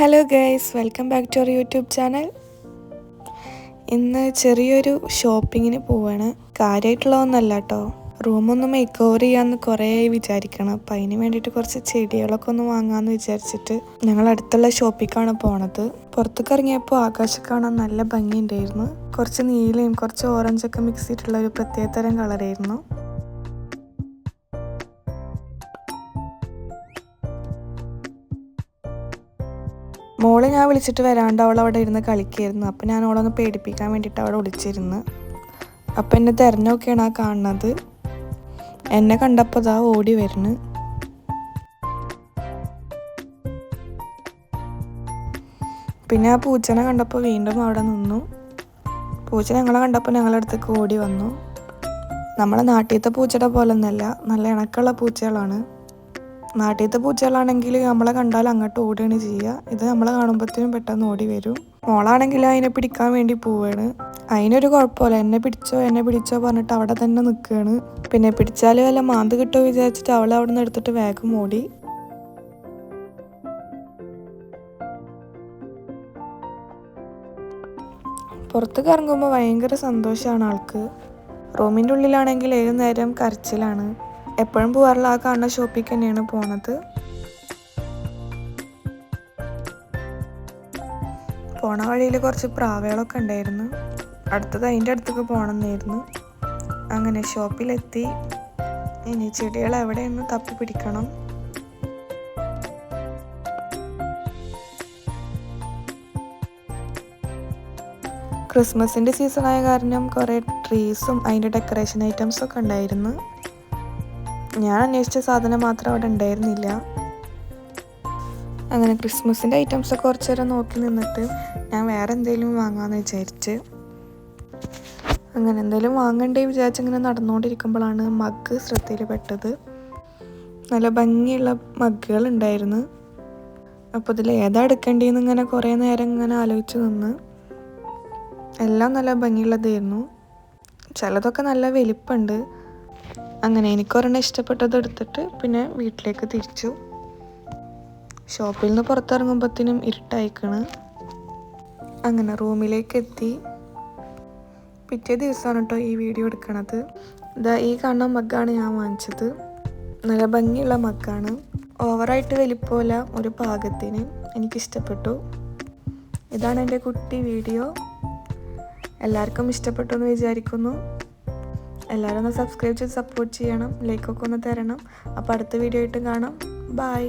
Hello guys, welcome back to our YouTube channel. ഇന്ന് ചെറിയൊരു ഷോപ്പിങ്ങിന് പോവാണ്. കാര്യമായിട്ടുള്ളതൊന്നല്ല കേട്ടോ. റൂമൊന്ന് മേക്ക് ഓവർ ചെയ്യാമെന്ന് കുറേ വിചാരിക്കണം. അപ്പം അതിന് വേണ്ടിയിട്ട് കുറച്ച് ചെടികളൊക്കെ ഒന്ന് വാങ്ങാമെന്ന് വിചാരിച്ചിട്ട് ഞങ്ങൾ അടുത്തുള്ള ഷോപ്പിലേക്കാണ് പോണത്. പുറത്തേക്ക് ഇറങ്ങിയപ്പോൾ ആകാശം കാണാൻ നല്ല ഭംഗിയുണ്ടായിരുന്നു. കുറച്ച് നീലയും കുറച്ച് ഓറഞ്ചൊക്കെ മിക്സ് ചെയ്തിട്ടുള്ള ഒരു പ്രത്യേകതരം കളറായിരുന്നു. മോളെ ഞാൻ വിളിച്ചിട്ട് വരാണ്ട് അവൾ അവിടെ ഇരുന്ന് കളിക്കായിരുന്നു. അപ്പം ഞാൻ അവളൊന്ന് പേടിപ്പിക്കാൻ വേണ്ടിയിട്ട് അവിടെ വിളിച്ചിരുന്നു. അപ്പം എന്നെ തിരഞ്ഞൊക്കെയാണ് ആ കാണുന്നത്. എന്നെ കണ്ടപ്പോൾ അതാ ഓടി വരുന്നു. പിന്നെ ആ പൂച്ചനെ കണ്ടപ്പോൾ വീണ്ടും അവിടെ നിന്നു. പൂച്ച ഞങ്ങളെ കണ്ടപ്പോൾ ഞങ്ങളുടെ അടുത്തേക്ക് ഓടി വന്നു. നമ്മളെ നാട്ടിലത്തെ പൂച്ചയുടെ പോലെ ഒന്നല്ല, നല്ല ഇണക്കമുള്ള പൂച്ചകളാണ്. നാട്ടിലത്തെ പൂച്ചകളാണെങ്കിൽ നമ്മളെ കണ്ടാൽ അങ്ങോട്ട് ഓടുകയാണ് ചെയ്യുക. ഇത് നമ്മളെ കാണുമ്പോഴത്തേനും പെട്ടെന്ന് ഓടി വരും. മോളാണെങ്കിൽ അതിനെ പിടിക്കാൻ വേണ്ടി പോവുകയാണ്. അതിനൊരു കുഴപ്പമില്ല, എന്നെ പിടിച്ചോ പറഞ്ഞിട്ട് അവിടെ തന്നെ നിൽക്കുകയാണ്. പിന്നെ പിടിച്ചാൽ വല്ല മാന്ത് കിട്ടുമോ വിചാരിച്ചിട്ട് അവൾ അവിടെ നിന്ന് എടുത്തിട്ട് വേഗം ഓടി. പുറത്തേക്ക് ഇറങ്ങുമ്പോൾ ഭയങ്കര സന്തോഷമാണ് ആൾക്ക്. റൂമിൻ്റെ ഉള്ളിലാണെങ്കിൽ ഏത് നേരം കരച്ചിലാണ്. എപ്പോഴും പോകാറുള്ള ആ കാണുന്ന ഷോപ്പിലേക്ക് തന്നെയാണ് പോണത്. പോണ വഴിയിൽ കുറച്ച് പ്രാവുകളൊക്കെ ഉണ്ടായിരുന്നു. അടുത്തത് അതിൻ്റെ അടുത്തേക്ക് പോകണമെന്നായിരുന്നു. അങ്ങനെ ഷോപ്പിലെത്തി. ഇനി ചെടികൾ എവിടെയൊന്ന് തപ്പി പിടിക്കണം. ക്രിസ്മസിൻ്റെ സീസണായ കാരണം കുറേ ട്രീസും അതിൻ്റെ ഡെക്കറേഷൻ ഐറ്റംസൊക്കെ ഉണ്ടായിരുന്നു. ഞാൻ അന്വേഷിച്ച സാധനം മാത്രം അവിടെ ഉണ്ടായിരുന്നില്ല. അങ്ങനെ ക്രിസ്മസിൻ്റെ ഐറ്റംസൊക്കെ കുറച്ച് നേരം നോക്കി നിന്നിട്ട് ഞാൻ വേറെ എന്തെങ്കിലും വാങ്ങാമെന്ന് വിചാരിച്ച്. അങ്ങനെ എന്തെങ്കിലും വാങ്ങണ്ടേ വിചാരിച്ചിങ്ങനെ നടന്നുകൊണ്ടിരിക്കുമ്പോഴാണ് മഗ് ശ്രദ്ധയിൽ പെട്ടത്. നല്ല ഭംഗിയുള്ള മഗ്ഗുകൾ ഉണ്ടായിരുന്നു. അപ്പോൾ ഇതിൽ ഏതാ എടുക്കേണ്ടതെന്ന് ഇങ്ങനെ കുറേ നേരം ഇങ്ങനെ ആലോചിച്ച് നിന്ന്. എല്ലാം നല്ല ഭംഗിയുള്ളതായിരുന്നു. ചിലതൊക്കെ നല്ല വലിപ്പമുണ്ട്. അങ്ങനെ എനിക്കൊരെണ്ണം ഇഷ്ടപ്പെട്ടത് എടുത്തിട്ട് പിന്നെ വീട്ടിലേക്ക് തിരിച്ചു. ഷോപ്പിൽ നിന്ന് പുറത്തിറങ്ങുമ്പോഴത്തേനും ഇരുട്ടായിക്കണ്. അങ്ങനെ റൂമിലേക്ക് എത്തി. പിറ്റേ ദിവസമാണ് കേട്ടോ ഈ വീഡിയോ എടുക്കണത്. ഇതാ ഈ കാണുന്ന മഗ്ഗാണ് ഞാൻ വാങ്ങിച്ചത്. നല്ല ഭംഗിയുള്ള മഗ്ഗാണ്. ഓവറായിട്ട് വലിപ്പമില്ല, ഒരു പാകത്തിന്. എനിക്കിഷ്ടപ്പെട്ടു. ഇതാണ് എൻ്റെ കുട്ടി വീഡിയോ. എല്ലാവർക്കും ഇഷ്ടപ്പെട്ടു എന്ന് വിചാരിക്കുന്നു. എല്ലാവരും ഒന്ന് സബ്സ്ക്രൈബ് ചെയ്ത് സപ്പോർട്ട് ചെയ്യണം. ലൈക്കൊക്കെ ഒന്ന് തരണം. അപ്പോൾ അടുത്ത വീഡിയോ ആയിട്ട് കാണാം. ബൈ.